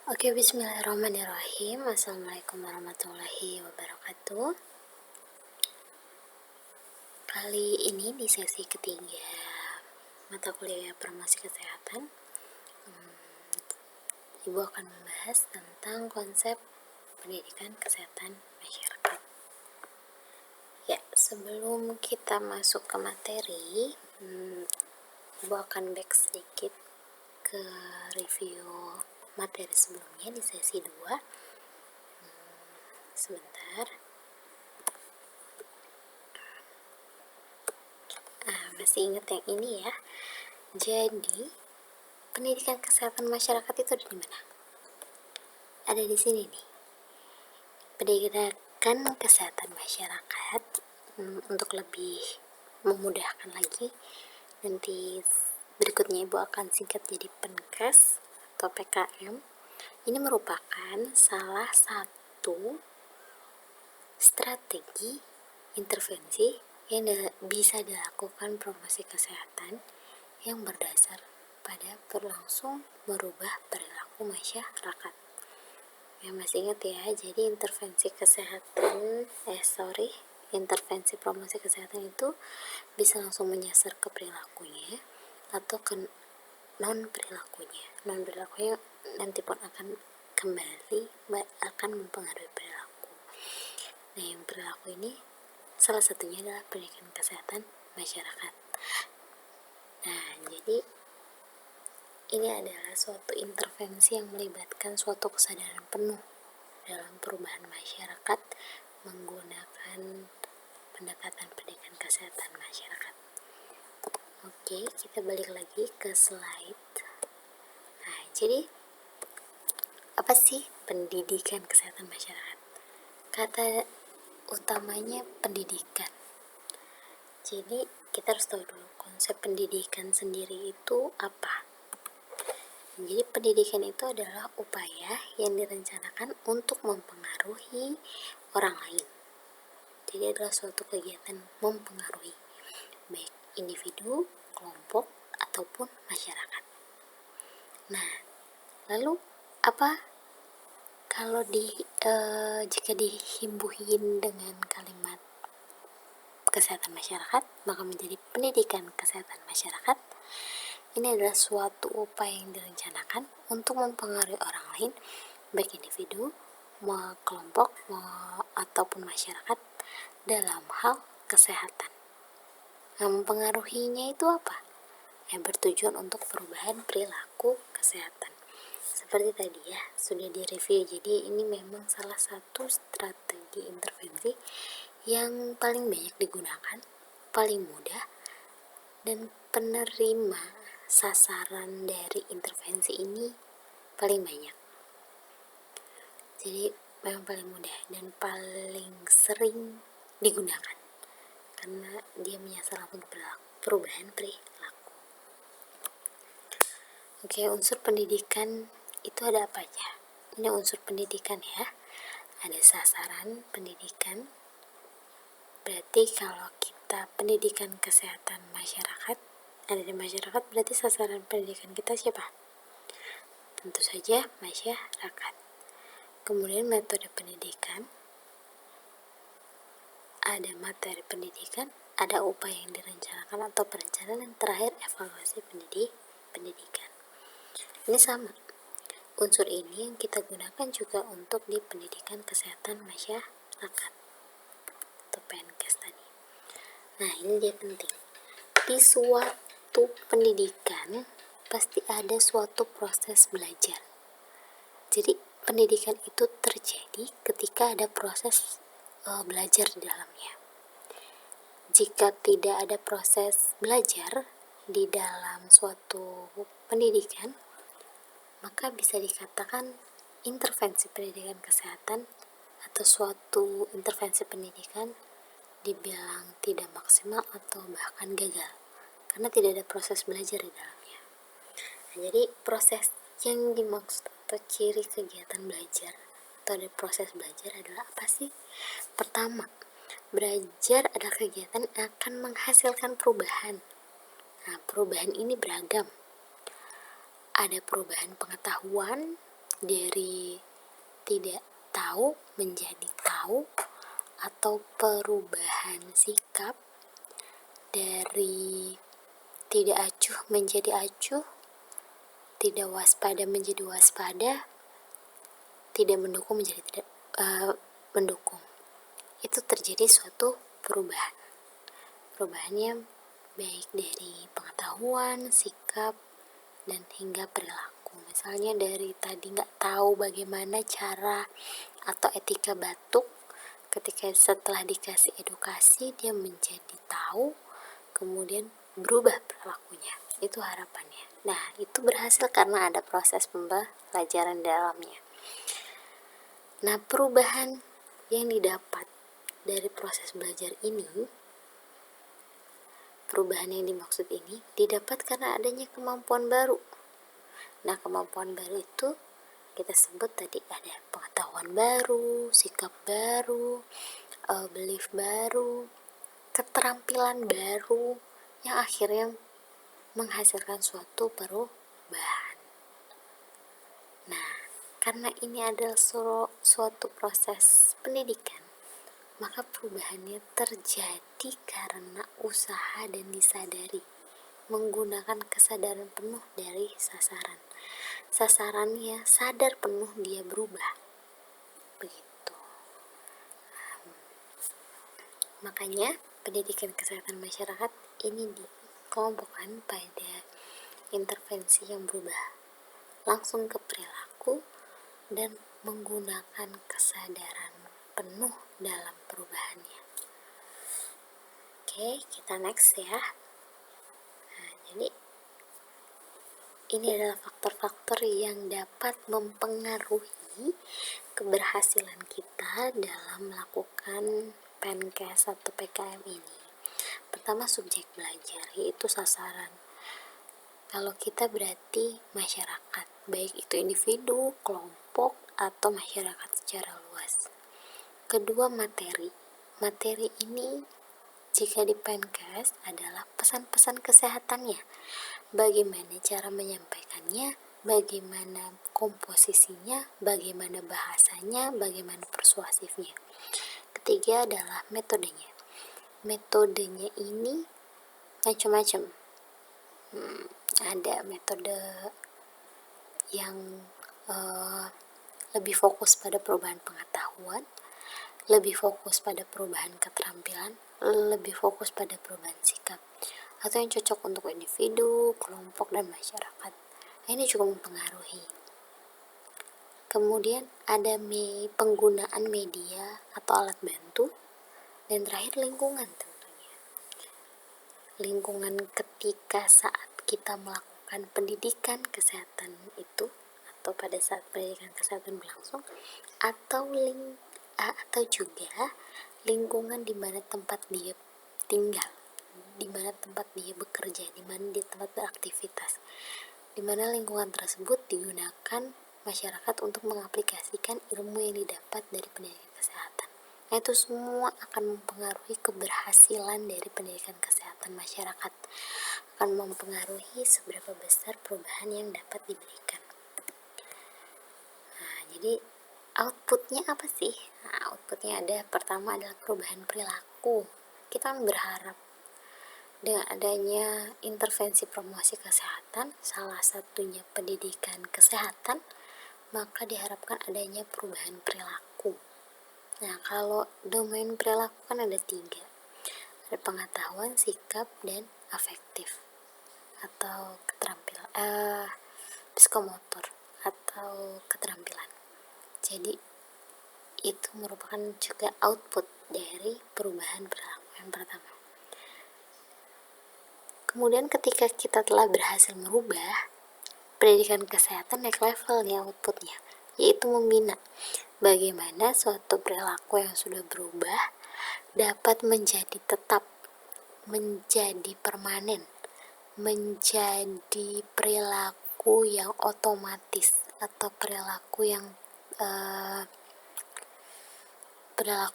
Oke, bismillahirrahmanirrahim. Assalamualaikum warahmatullahi wabarakatuh. Kali ini di sesi ketiga mata kuliah Farmasi Kesehatan, Ibu akan membahas tentang konsep pendidikan kesehatan masyarakat. Ya, sebelum kita masuk ke materi, Ibu akan back sedikit ke review materi sebelumnya di sesi 2. Sebentar. Masih ingat yang ini ya. Jadi, pendidikan kesehatan masyarakat itu ada di mana? Ada di sini nih. Pendidikan kesehatan masyarakat, untuk lebih memudahkan lagi, nanti berikutnya Ibu akan singkat jadi PENKES atau PKM. Ini merupakan salah satu strategi intervensi yang bisa dilakukan promosi kesehatan yang berdasar pada berlangsung merubah perilaku masyarakat. Ya, masih ingat ya, jadi intervensi promosi kesehatan itu bisa langsung menyasar ke perilakunya atau ke non perilakunya nanti pun akan mempengaruhi perilaku. Nah, yang perilaku ini salah satunya adalah pendidikan kesehatan masyarakat. Nah, jadi ini adalah suatu intervensi yang melibatkan suatu kesadaran penuh dalam perubahan masyarakat menggunakan pendekatan pendidikan kesehatan masyarakat. Oke, kita balik lagi ke slide. Nah, jadi apa sih pendidikan kesehatan masyarakat? Kata utamanya pendidikan. Jadi kita harus tahu dulu konsep pendidikan sendiri itu apa. Jadi pendidikan itu adalah upaya yang direncanakan untuk mempengaruhi orang lain. Jadi adalah suatu kegiatan mempengaruhi baik individu, kelompok, ataupun masyarakat. Nah, lalu apa kalau jika dihimbuhin dengan kalimat kesehatan masyarakat, maka menjadi pendidikan kesehatan masyarakat. Ini adalah suatu upaya yang direncanakan untuk mempengaruhi orang lain, baik individu, kelompok, ataupun masyarakat dalam hal kesehatan. Nah, mempengaruhinya itu apa? Bertujuan untuk perubahan perilaku kesehatan. Seperti tadi ya, sudah direview. Jadi ini memang salah satu strategi intervensi yang paling banyak digunakan, paling mudah, dan penerima sasaran dari intervensi ini paling banyak. Jadi memang paling mudah dan paling sering digunakan karena dia menyasar langsung perubahan perilaku. Oke, unsur pendidikan itu ada apa aja? Ini unsur pendidikan ya. Ada sasaran pendidikan. Berarti kalau kita pendidikan kesehatan masyarakat ada di masyarakat, berarti sasaran pendidikan kita siapa? Tentu saja masyarakat. Kemudian metode pendidikan, ada materi pendidikan, ada upaya yang direncanakan atau perencanaan, dan terakhir evaluasi pendidikan. Ini sama. Unsur ini yang kita gunakan juga untuk di pendidikan kesehatan masyarakat atau PNKES tadi. Nah, ini dia penting. Di suatu pendidikan pasti ada suatu proses belajar. Jadi pendidikan itu terjadi ketika ada proses belajar di dalamnya. Jika tidak ada proses belajar di dalam suatu pendidikan, maka bisa dikatakan intervensi pendidikan kesehatan atau suatu intervensi pendidikan dibilang tidak maksimal atau bahkan gagal karena tidak ada proses belajar di dalamnya. Nah, jadi proses yang dimaksud atau ciri kegiatan belajar atau ada proses belajar adalah apa sih? Pertama, belajar adalah kegiatan yang akan menghasilkan perubahan. Nah, perubahan ini beragam. Ada perubahan pengetahuan, dari tidak tahu menjadi tahu, atau perubahan sikap dari tidak acuh menjadi acuh, tidak waspada menjadi waspada, tidak mendukung menjadi tidak mendukung. Itu terjadi suatu perubahan. Perubahannya baik dari pengetahuan, sikap, dan hingga perilaku. Misalnya dari tadi nggak tahu bagaimana cara atau etika batuk, ketika setelah dikasih edukasi dia menjadi tahu, kemudian berubah perilakunya. Itu harapannya. Nah, itu berhasil karena ada proses pembelajaran dalamnya. Nah, perubahan yang didapat dari proses belajar ini, perubahan yang dimaksud ini didapat karena adanya kemampuan baru. Nah, kemampuan baru itu kita sebut tadi ada pengetahuan baru, sikap baru, belief baru, keterampilan baru, yang akhirnya menghasilkan suatu perubahan. Nah, karena ini adalah suatu proses pendidikan, maka perubahannya terjadi karena usaha dan disadari, menggunakan kesadaran penuh dari sasaran. Sasarannya sadar penuh dia berubah. Begitu. Makanya pendidikan kesehatan masyarakat ini dikelompokkan pada intervensi yang berubah langsung ke perilaku dan menggunakan kesadaran penuh dalam perubahannya. Oke, kita next ya. Nah, jadi ini adalah faktor-faktor yang dapat mempengaruhi keberhasilan kita dalam melakukan PNKS atau PKM ini. Pertama, subjek belajar, yaitu sasaran. Kalau kita berarti masyarakat, baik itu individu, kelompok, atau masyarakat secara luas. Kedua, materi. Materi ini jika di PNKS adalah pesan-pesan kesehatannya. Bagaimana cara menyampaikannya, bagaimana komposisinya, bagaimana bahasanya, bagaimana persuasifnya. Ketiga adalah metodenya. Metodenya ini macam-macam. Ada metode yang lebih fokus pada perubahan pengetahuan, lebih fokus pada perubahan keterampilan, lebih fokus pada perubahan sikap, atau yang cocok untuk individu, kelompok, dan masyarakat. Nah, ini juga mempengaruhi. Kemudian ada penggunaan media atau alat bantu, dan terakhir lingkungan tentunya. Lingkungan ketika saat kita melakukan pendidikan kesehatan itu, atau pada saat pendidikan kesehatan berlangsung, atau juga lingkungan di mana tempat dia tinggal, di mana tempat dia bekerja, di mana dia tempat beraktivitas, di mana lingkungan tersebut digunakan masyarakat untuk mengaplikasikan ilmu yang didapat dari pendidikan kesehatan. Nah, itu semua akan mempengaruhi keberhasilan dari pendidikan kesehatan masyarakat, akan mempengaruhi seberapa besar perubahan yang dapat diberikan. Nah, jadi outputnya apa sih? Nah, outputnya ada, pertama adalah perubahan perilaku. Kita berharap dengan adanya intervensi promosi kesehatan, salah satunya pendidikan kesehatan, maka diharapkan adanya perubahan perilaku. Nah, kalau domain perilaku kan ada 3. Ada pengetahuan, sikap, dan afektif atau keterampilan, psikomotor atau keterampilan. Jadi itu merupakan juga output dari perubahan perilaku yang pertama. Kemudian ketika kita telah berhasil merubah, pendidikan kesehatan naik level nih outputnya, yaitu membina bagaimana suatu perilaku yang sudah berubah dapat menjadi tetap, menjadi permanen, menjadi perilaku yang otomatis atau perilaku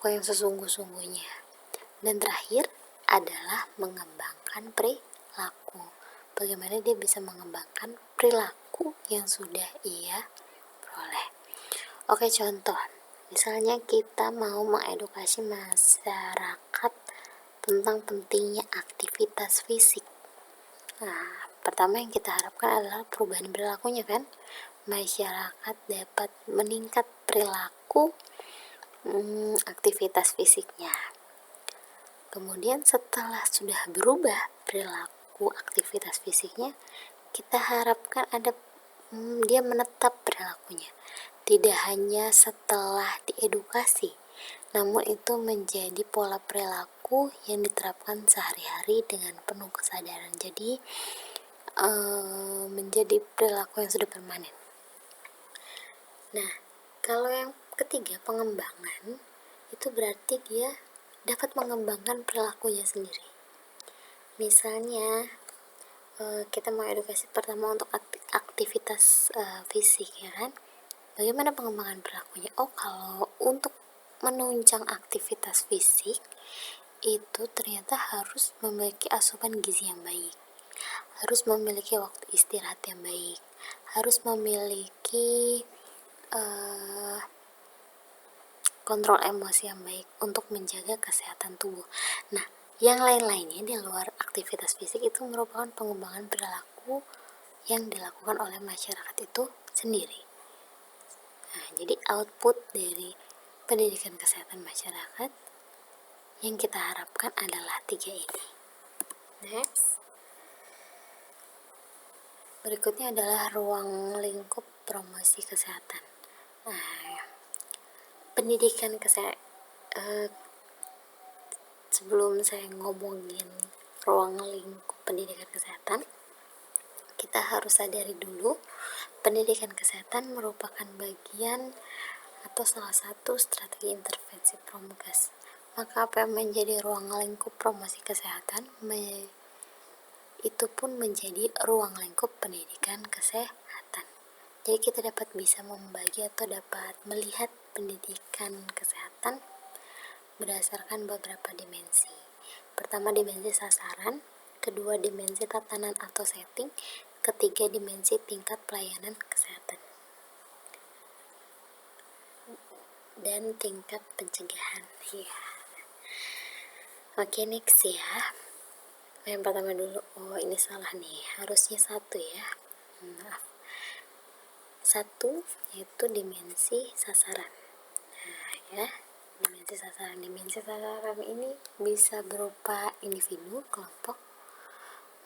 yang sesungguh-sungguhnya. Dan terakhir adalah mengembangkan perilaku. Bagaimana dia bisa mengembangkan perilaku yang sudah ia boleh. Oke, contoh, misalnya kita mau mengedukasi masyarakat tentang pentingnya aktivitas fisik. Nah, pertama yang kita harapkan adalah perubahan perilakunya kan. Masyarakat dapat meningkat perilaku aktivitas fisiknya. Kemudian setelah sudah berubah perilaku aktivitas fisiknya, kita harapkan ada dia menetap perilakunya. Tidak hanya setelah diedukasi, namun itu menjadi pola perilaku yang diterapkan sehari-hari dengan penuh kesadaran. Jadi menjadi perilaku yang sudah permanen. Nah, kalau yang ketiga, pengembangan, itu berarti dia dapat mengembangkan perilakunya sendiri. Misalnya kita mau edukasi pertama untuk aktivitas fisik, ya kan? Bagaimana pengembangan perilakunya? Oh, kalau untuk menunjang aktivitas fisik itu ternyata harus memiliki asupan gizi yang baik, harus memiliki waktu istirahat yang baik, harus memiliki kontrol emosi yang baik untuk menjaga kesehatan tubuh. Nah, yang lain-lainnya di luar aktivitas fisik itu merupakan pengembangan perilaku yang dilakukan oleh masyarakat itu sendiri. Nah, jadi output dari pendidikan kesehatan masyarakat yang kita harapkan adalah 3 ini. Next. Berikutnya adalah ruang lingkup promosi kesehatan. Nah, pendidikan sebelum saya ngomongin ruang lingkup pendidikan kesehatan, kita harus sadari dulu pendidikan kesehatan merupakan bagian atau salah satu strategi intervensi Promkes. Maka apa yang menjadi ruang lingkup promosi kesehatan itu pun menjadi ruang lingkup pendidikan kesehatan. Jadi kita dapat bisa membagi atau dapat melihat pendidikan kesehatan berdasarkan beberapa dimensi. Pertama, dimensi sasaran, kedua, dimensi tatanan atau setting, ketiga, dimensi tingkat pelayanan kesehatan, dan tingkat pencegahan. Ya. Oke, next ya. Yang pertama dulu. Oh, ini salah nih. Harusnya 1 ya. Maaf. 1 yaitu dimensi sasaran. Nah, ya. Dimensi sasaran ini bisa berupa individu, kelompok,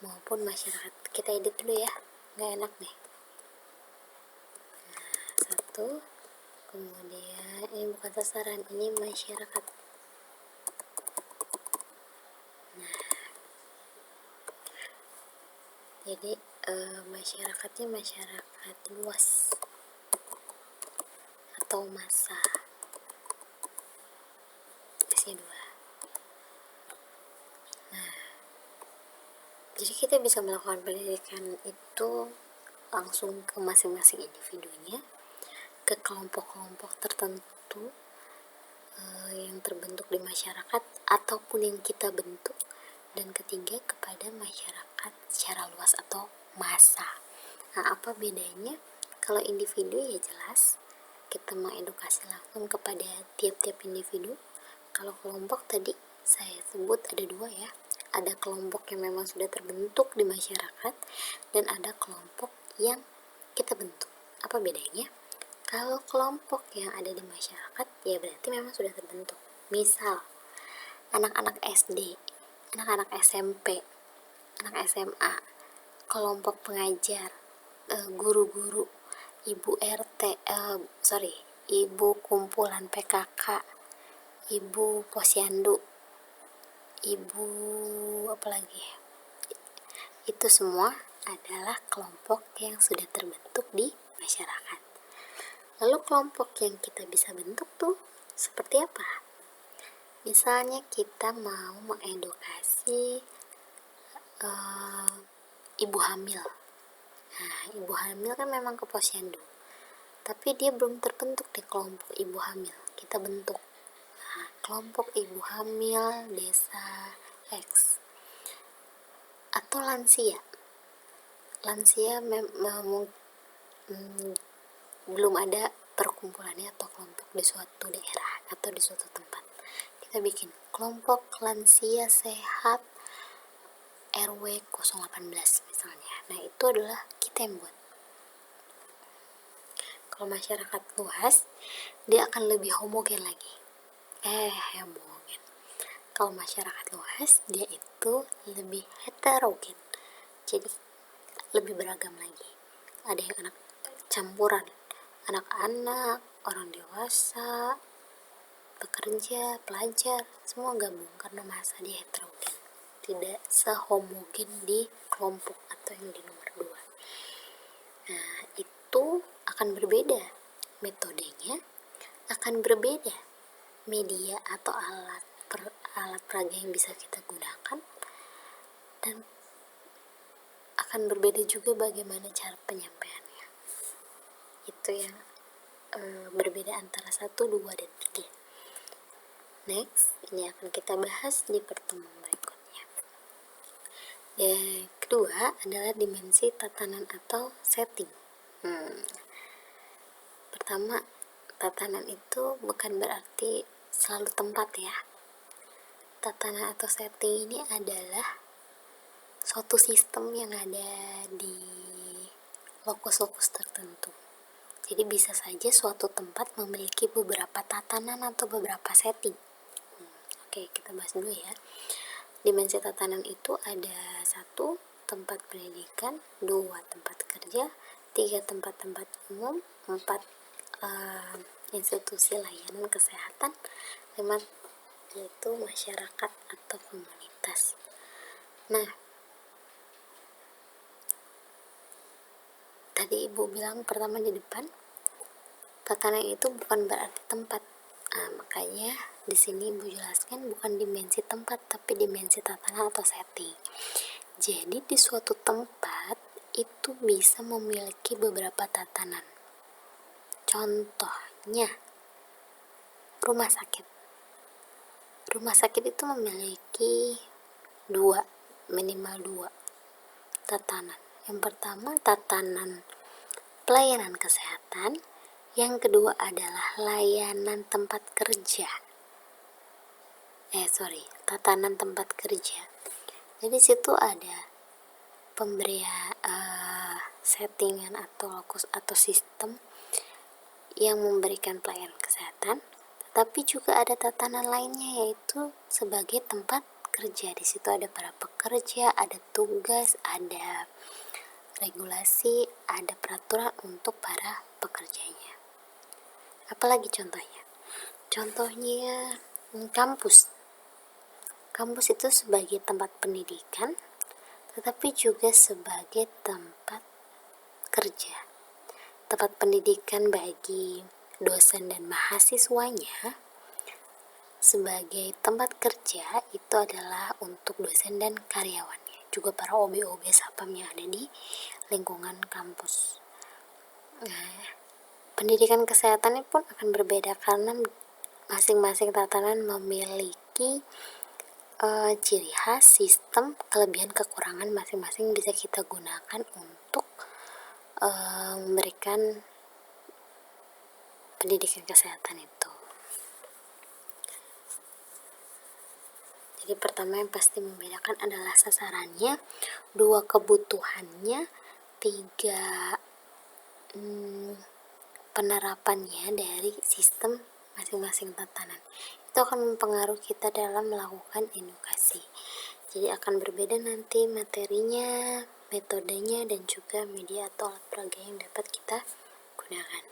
maupun masyarakat. Kita edit dulu ya, nggak enak nih. Nah, 1, kemudian ini bukan sasaran, ini masyarakat. Nah, jadi masyarakatnya masyarakat luas atau massa. Isi 2. Nah, jadi kita bisa melakukan pendidikan itu langsung ke masing-masing individunya, ke kelompok-kelompok tertentu yang terbentuk di masyarakat ataupun yang kita bentuk, dan ketiga kepada masyarakat secara luas atau massa. Nah, apa bedanya? Kalau individu ya jelas kita mengedukasi langsung kepada tiap-tiap individu. Kalau kelompok tadi saya sebut ada 2 ya. Ada kelompok yang memang sudah terbentuk di masyarakat dan ada kelompok yang kita bentuk. Apa bedanya? Kalau kelompok yang ada di masyarakat ya berarti memang sudah terbentuk. Misal anak-anak SD, anak-anak SMP, anak SMA, kelompok pengajar, guru-guru, ibu RT, ibu kumpulan PKK, ibu posyandu, ibu apalagi, itu semua adalah kelompok yang sudah terbentuk di masyarakat. Lalu kelompok yang kita bisa bentuk tuh seperti apa? Misalnya kita mau mengedukasi ibu hamil. Nah, ibu hamil kan memang ke posyandu, tapi dia belum terbentuk di kelompok ibu hamil. Kita bentuk kelompok ibu hamil desa X. Atau lansia belum ada perkumpulannya atau kelompok di suatu daerah atau di suatu tempat. Kita bikin kelompok lansia sehat RW 018 misalnya. Nah, itu adalah kita yang buat. Kalau masyarakat luas, dia akan lebih homogen lagi. Homogen. Kalau masyarakat luas, dia itu lebih heterogen. Jadi, lebih beragam lagi. Ada yang anak campuran, anak-anak, orang dewasa, pekerja, pelajar, semua gabung karena masa dia heterogen. Tidak sehomogen di kelompok atau yang di nomor 2. Nah, itu akan berbeda metodenya, akan berbeda media atau alat peraga yang bisa kita gunakan, dan akan berbeda juga bagaimana cara penyampaiannya. Itu yang berbeda antara 1, 2, dan 3. Next, ini akan kita bahas di pertemuan berikutnya. Yang kedua adalah dimensi tatanan atau setting. Pertama, tatanan itu bukan berarti selalu tempat ya. Tatanan atau setting ini adalah suatu sistem yang ada di lokus-lokus tertentu. Jadi bisa saja suatu tempat memiliki beberapa tatanan atau beberapa setting. Oke, kita bahas dulu ya. Dimensi tatanan itu ada 1, tempat pendidikan, 2, tempat kerja, 3, tempat-tempat umum, 4, institusi layanan kesehatan, 5, yaitu masyarakat atau komunitas. Nah, tadi Ibu bilang pertama di depan, tatanan itu bukan berarti tempat. Makanya di sini Ibu jelaskan bukan dimensi tempat, tapi dimensi tatanan atau setting. Jadi di suatu tempat itu bisa memiliki beberapa tatanan. Contohnya, rumah sakit. Rumah sakit itu memiliki minimal 2 tatanan. Yang pertama, tatanan pelayanan kesehatan. Yang kedua adalah layanan tempat kerja. Tatanan tempat kerja. Jadi situ ada pemberian settingan atau lokus atau sistem yang memberikan pelayanan kesehatan, tetapi juga ada tatanan lainnya yaitu sebagai tempat kerja. Di situ ada para pekerja, ada tugas, ada regulasi, ada peraturan untuk para pekerjanya. Apalagi contohnya? Contohnya kampus. Kampus itu sebagai tempat pendidikan, tetapi juga sebagai tempat kerja. Tempat pendidikan bagi dosen dan mahasiswanya, sebagai tempat kerja itu adalah untuk dosen dan karyawannya, juga para OB-OB Sapam yang ada di lingkungan kampus. Nah, pendidikan kesehatan pun akan berbeda karena masing-masing tatanan memiliki ciri khas, sistem, kelebihan, kekurangan masing-masing bisa kita gunakan untuk memberikan pendidikan kesehatan itu. Jadi pertama yang pasti membedakan adalah sasarannya, 2 kebutuhannya, 3 penerapannya dari sistem masing-masing tatanan. Itu akan mempengaruhi kita dalam melakukan edukasi. Jadi akan berbeda nanti materinya, metodenya, dan juga media atau alat peraga yang dapat kita gunakan.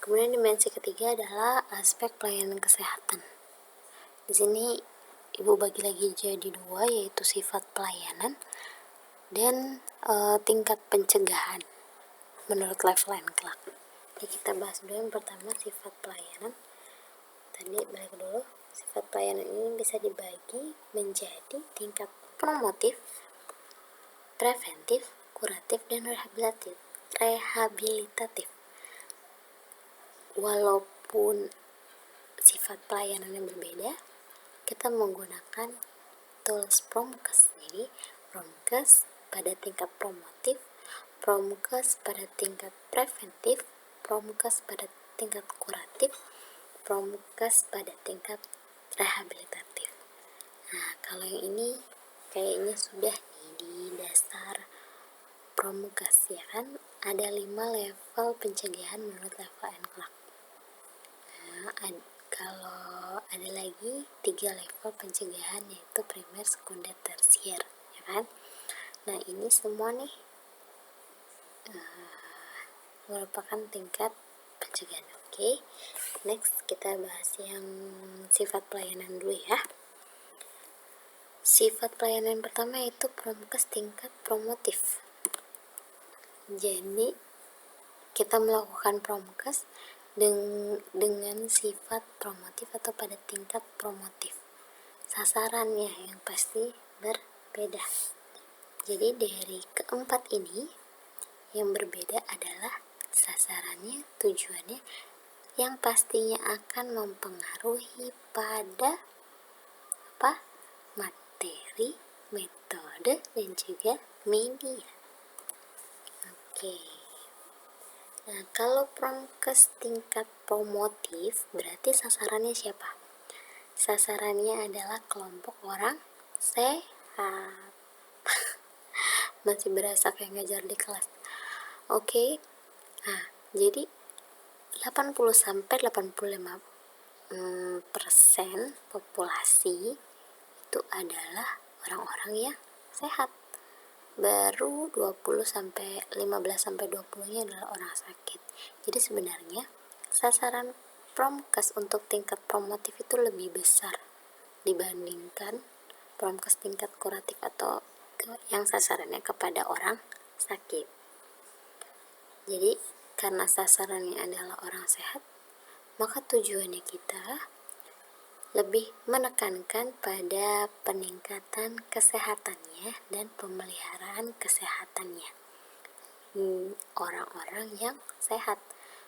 Kemudian dimensi ketiga adalah aspek pelayanan kesehatan. Di sini Ibu bagi lagi jadi 2, yaitu sifat pelayanan dan tingkat pencegahan menurut level and kelak. Jadi kita bahas dulu yang pertama, sifat pelayanan. Tadi balik dulu, sifat pelayanan ini bisa dibagi menjadi tingkat promotif, preventif, kuratif, dan rehabilitatif. Walaupun sifat pelayanan yang berbeda, kita menggunakan tools Promkes. Jadi Promkes pada tingkat promotif, Promkes pada tingkat preventif, promukes pada tingkat kuratif, promukes pada tingkat rehabilitatif. Nah, kalau yang ini kayaknya sudah nih di dasar promukes, ya kan? Ada 5 level pencegahan menurut level NCLAC. Nah, kalau ada lagi 3 level pencegahan, yaitu primer, sekunder, tersier, ya kan? Nah, ini semua nih merupakan tingkat pencegahan. Oke, next kita bahas yang sifat pelayanan dulu ya. Sifat pelayanan pertama yaitu promukes tingkat promotif. Jadi kita melakukan promukes dengan sifat promotif atau pada tingkat promotif. Sasarannya yang pasti berbeda. Jadi dari keempat ini yang berbeda adalah sasarannya, tujuannya, yang pastinya akan mempengaruhi pada materi, metode, dan juga media. Oke. Nah, kalau promukes tingkat promotif berarti sasarannya siapa? Sasarannya adalah kelompok orang sehat. Masih berasa kayak ngajar di kelas. Oke. Nah, jadi 80-85% populasi itu adalah orang-orang yang sehat. Baru 15-20-nya adalah orang sakit. Jadi sebenarnya sasaran promukes untuk tingkat promotif itu lebih besar dibandingkan promukes tingkat kuratif atau yang sasarannya kepada orang sakit. Jadi karena sasarannya adalah orang sehat, maka tujuannya kita lebih menekankan pada peningkatan kesehatannya dan pemeliharaan kesehatannya orang-orang yang sehat,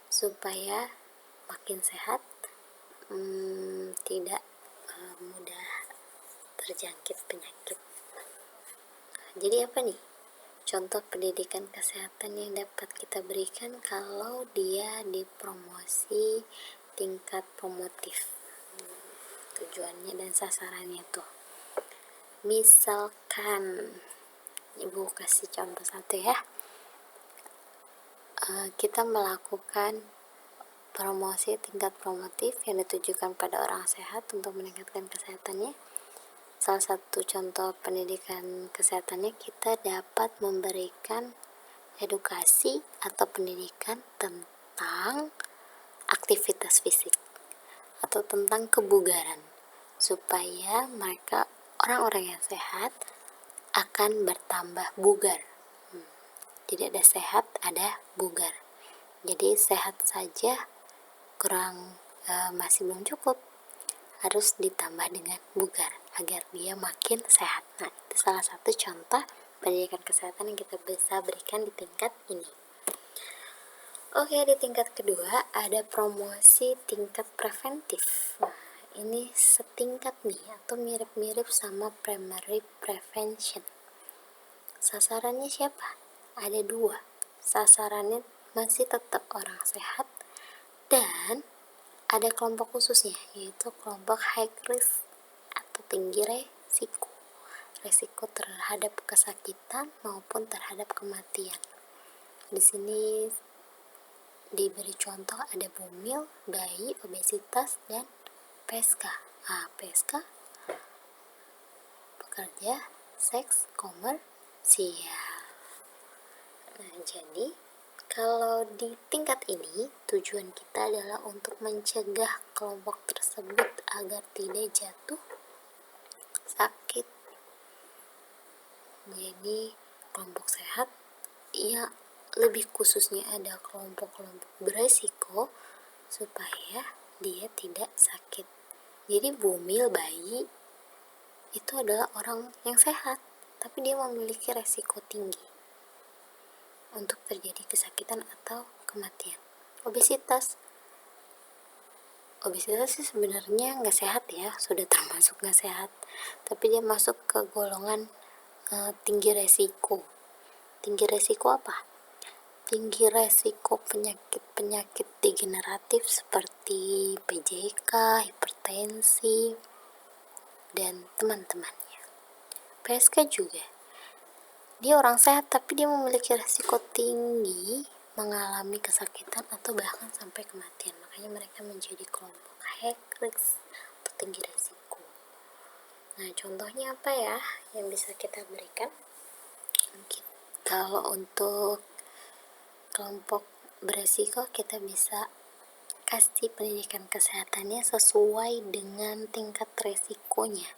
supaya makin sehat, tidak mudah terjangkit penyakit. Jadi apa nih contoh pendidikan kesehatan yang dapat kita berikan kalau dia dipromosi tingkat promotif? Tujuannya dan sasarannya tuh, misalkan ibu kasih contoh satu ya, kita melakukan promosi tingkat promotif yang ditujukan pada orang sehat untuk meningkatkan kesehatannya. Salah satu contoh pendidikan kesehatannya, kita dapat memberikan edukasi atau pendidikan tentang aktivitas fisik atau tentang kebugaran, supaya mereka orang-orang yang sehat akan bertambah bugar. Jadi ada sehat, ada bugar. Jadi sehat saja kurang, masih belum cukup, harus ditambah dengan bugar agar dia makin sehat. Nah, itu salah satu contoh pendidikan kesehatan yang kita bisa berikan di tingkat ini. Oke, di tingkat kedua ada promosi tingkat preventif. Nah, ini setingkat nih atau mirip-mirip sama primary prevention. Sasarannya siapa? Ada 2. Sasarannya masih tetap orang sehat dan ada kelompok khususnya, yaitu kelompok high risk atau tinggi resiko terhadap kesakitan maupun terhadap kematian. Di sini diberi contoh ada bumil, bayi, obesitas, dan PSK. PSK pekerja seks komersial. Nah, jadi kalau di tingkat ini tujuan kita adalah untuk mencegah kelompok tersebut agar tidak jatuh sakit. Jadi kelompok sehat ya, lebih khususnya ada kelompok-kelompok beresiko supaya dia tidak sakit. Jadi bumil, bayi itu adalah orang yang sehat, tapi dia memiliki resiko tinggi untuk terjadi kesakitan atau kematian. Obesitas sih sebenarnya nggak sehat ya, sudah termasuk nggak sehat, tapi dia masuk ke golongan tinggi resiko. Tinggi resiko apa? tinggi resiko penyakit-penyakit degeneratif seperti PJK, hipertensi, dan teman-temannya. PSK juga, dia orang sehat tapi dia memiliki resiko tinggi mengalami kesakitan atau bahkan sampai kematian. Makanya mereka menjadi kelompok high risk atau tinggi resiko. Nah, contohnya apa ya yang bisa kita berikan? Kalau untuk kelompok beresiko, kita bisa kasih pendidikan kesehatannya sesuai dengan tingkat resikonya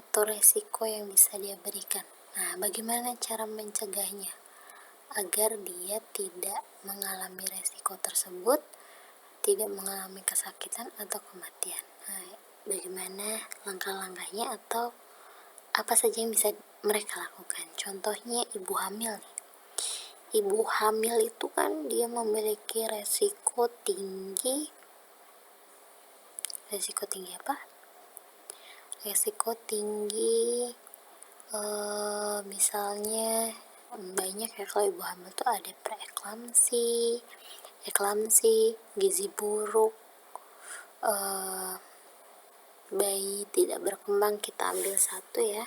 atau resiko yang bisa dia berikan. Nah, bagaimana cara mencegahnya agar dia tidak mengalami resiko tersebut, tidak mengalami kesakitan atau kematian? Nah, bagaimana langkah-langkahnya atau apa saja yang bisa mereka lakukan? Contohnya ibu hamil nih. Ibu hamil itu kan dia memiliki resiko tinggi apa? Resiko tinggi misalnya banyak ya, kalau ibu hamil tuh ada preeklamsi, eklamsi, gizi buruk, bayi tidak berkembang. Kita ambil satu ya,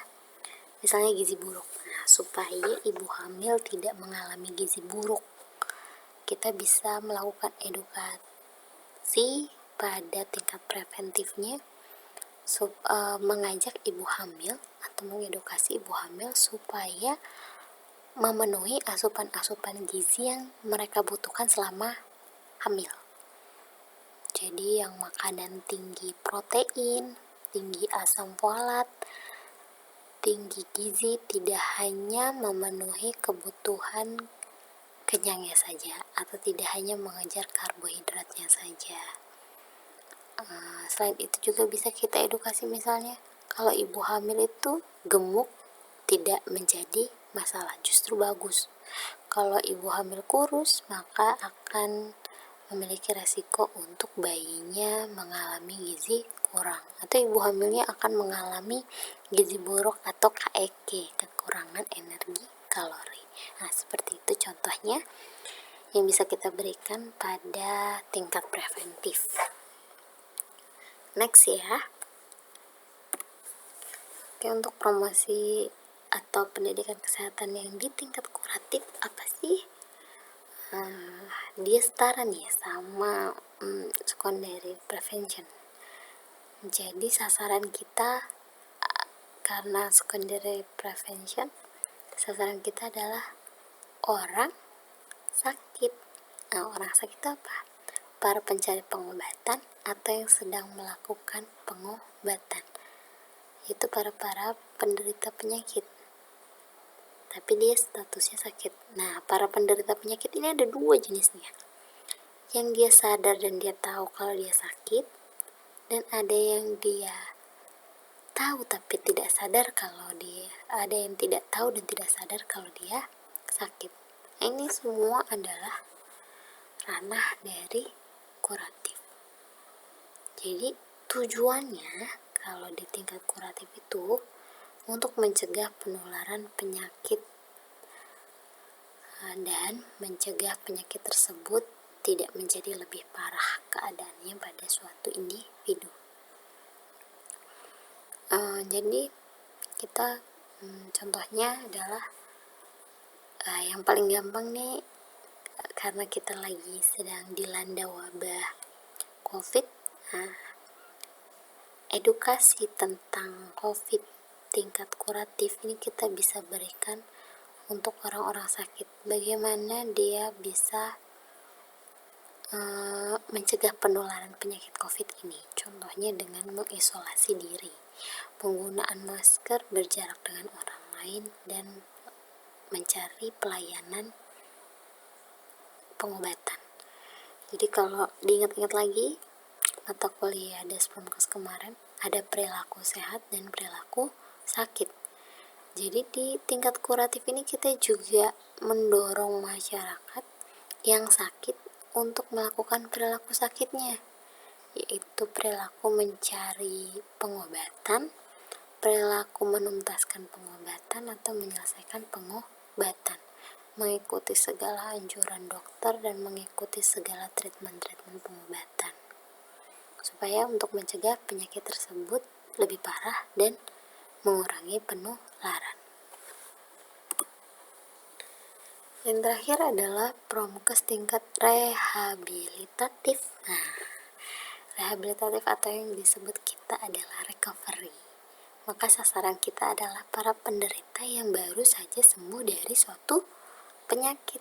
misalnya gizi buruk. Nah, supaya ibu hamil tidak mengalami gizi buruk, kita bisa melakukan edukasi pada tingkat preventifnya, mengajak ibu hamil atau mengedukasi ibu hamil supaya memenuhi asupan-asupan gizi yang mereka butuhkan selama hamil. Jadi yang makanan tinggi protein, tinggi asam folat, tinggi gizi, tidak hanya memenuhi kebutuhan kenyangnya saja atau tidak hanya mengejar karbohidratnya saja. Selain itu juga bisa kita edukasi, misalnya kalau ibu hamil itu gemuk tidak menjadi masalah, justru bagus. Kalau ibu hamil kurus, maka akan memiliki resiko untuk bayinya mengalami gizi kurang, atau ibu hamilnya akan mengalami gizi buruk atau KEK, kekurangan energi kalori. Nah, seperti itu contohnya yang bisa kita berikan pada tingkat preventif. Next ya. Oke, untuk promosi atau pendidikan kesehatan yang di tingkat kuratif apa sih? Dia setara nih sama secondary prevention. Jadi sasaran kita, karena secondary prevention, sasaran kita adalah orang sakit. Nah, orang sakit apa? Para pencari pengobatan atau yang sedang melakukan pengobatan, itu para penderita penyakit tapi dia statusnya sakit. Nah, para penderita penyakit ini ada dua jenisnya, yang dia sadar dan dia tahu kalau dia sakit, dan ada yang dia tahu tapi tidak sadar kalau dia, ada yang tidak tahu dan tidak sadar kalau dia sakit. Ini semua adalah ranah dari kuratif. Jadi tujuannya kalau di tingkat kuratif itu untuk mencegah penularan penyakit dan mencegah penyakit tersebut tidak menjadi lebih parah keadaannya pada suatu individu. Jadi kita contohnya adalah yang paling gampang nih, karena kita lagi sedang dilanda wabah COVID. Edukasi tentang COVID tingkat kuratif ini kita bisa berikan untuk orang-orang sakit, bagaimana dia bisa mencegah penularan penyakit COVID ini. Contohnya dengan mengisolasi diri, penggunaan masker, berjarak dengan orang lain, dan mencari pelayanan pengobatan. Jadi kalau diingat-ingat lagi mata kuliah Despromkes kemarin, ada perilaku sehat dan perilaku sakit. Jadi di tingkat kuratif ini kita juga mendorong masyarakat yang sakit untuk melakukan perilaku sakitnya, yaitu perilaku mencari pengobatan, perilaku menuntaskan pengobatan atau menyelesaikan pengobatan. mengikuti segala anjuran dokter dan mengikuti segala treatment pengobatan, supaya untuk mencegah penyakit tersebut lebih parah dan mengurangi penularan. Yang terakhir adalah promkes tingkat rehabilitatif. Nah, rehabilitatif atau yang disebut kita adalah recovery. Maka sasaran kita adalah para penderita yang baru saja sembuh dari suatu penyakit.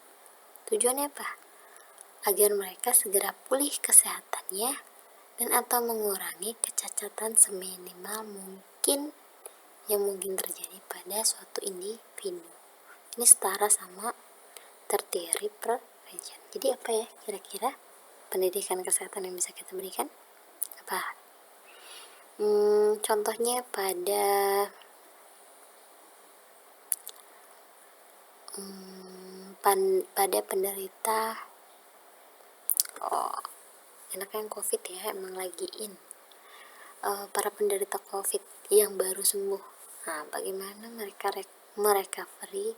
Tujuannya apa? Agar mereka segera pulih kesehatannya dan atau mengurangi kecacatan seminimal mungkin yang mungkin terjadi pada suatu individu. Ini setara sama tertiary prevention. Jadi apa ya kira-kira pendidikan kesehatan yang bisa kita berikan? Apa? Contohnya pada pada penderita enaknya yang COVID ya, emang lagi para penderita COVID yang baru sembuh. Nah, bagaimana mereka merecovery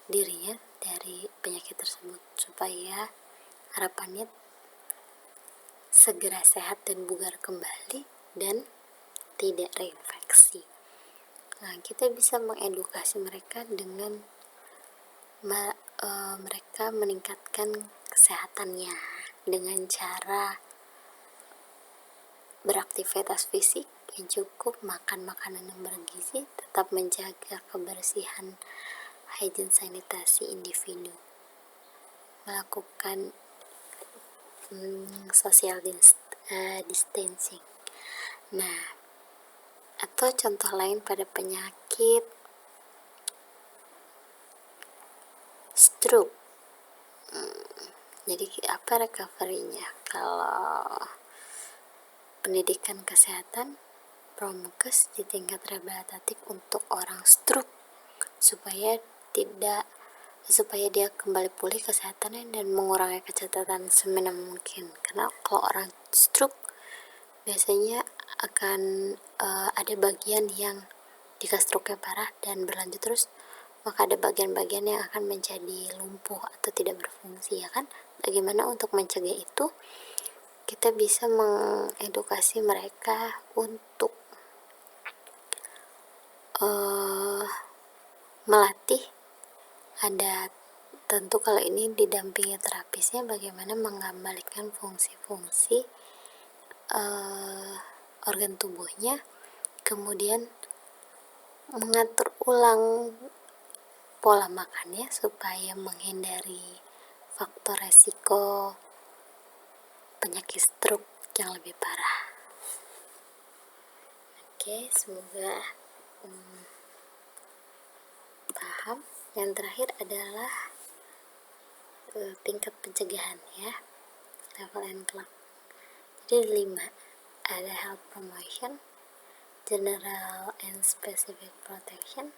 dirinya dari penyakit tersebut supaya harapannya segera sehat dan bugar kembali dan tidak reinfeksi. Nah, kita bisa mengedukasi mereka dengan mereka meningkatkan kesehatannya dengan cara beraktivitas fisik yang cukup, makan makanan yang bergizi, tetap menjaga kebersihan, hygiene sanitasi individu, melakukan social distancing. Nah, atau contoh lain pada penyakit stroke. Jadi apa recovery-nya? Kalau pendidikan kesehatan promkes di tingkat rehabilitatif untuk orang stroke supaya dia kembali pulih kesehatannya dan mengurangi kecacatan seminimal mungkin. Karena kalau orang stroke biasanya akan ada bagian yang jika stroke-nya parah dan berlanjut terus, maka ada bagian-bagian yang akan menjadi lumpuh atau tidak berfungsi, ya kan? Bagaimana untuk mencegah itu? Kita bisa mengedukasi mereka untuk melatih, ada tentu kalau ini didampingi terapisnya, bagaimana mengembalikan fungsi-fungsi organ tubuhnya, kemudian mengatur ulang pola makannya supaya menghindari faktor resiko penyakit stroke yang lebih parah. Oke, semoga paham. Yang terakhir adalah tingkat pencegahan ya, level and clock. Jadi 5, ada health promotion, general and specific protection,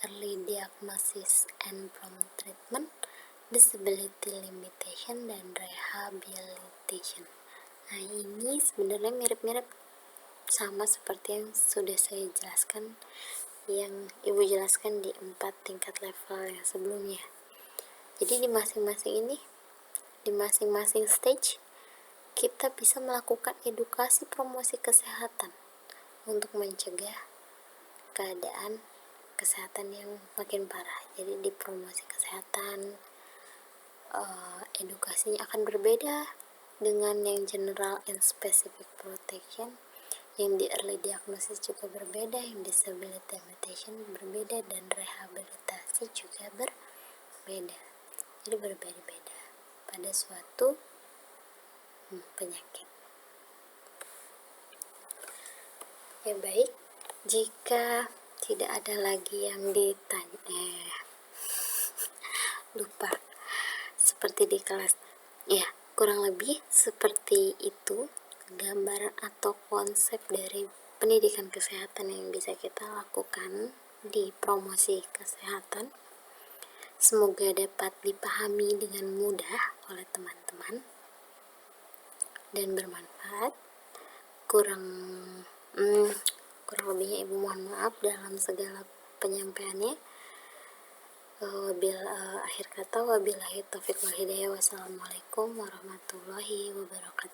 early diagnosis and prompt treatment, disability limitation, dan rehabilitation. Nah, ini sebenarnya mirip-mirip sama seperti yang sudah saya jelaskan, yang ibu jelaskan di 4 tingkat level yang sebelumnya. Jadi di masing-masing stage kita bisa melakukan edukasi promosi kesehatan untuk mencegah keadaan kesehatan yang makin parah. Jadi di promosi kesehatan edukasinya akan berbeda dengan yang general and specific protection. Yang di early diagnosis juga berbeda, yang disability limitation berbeda, dan rehabilitasi juga berbeda. Jadi berbeda-beda pada suatu penyakit. Ya baik, jika tidak ada lagi yang ditanya, lupa seperti di kelas ya, kurang lebih seperti itu gambaran atau konsep dari pendidikan kesehatan yang bisa kita lakukan di promosi kesehatan. Semoga dapat dipahami dengan mudah oleh teman-teman dan bermanfaat. Kurang lebihnya ibu mohon maaf dalam segala penyampaiannya. Akhir kata, wabillahi taufiq wal hidayah. Wassalamualaikum warahmatullahi wabarakatuh.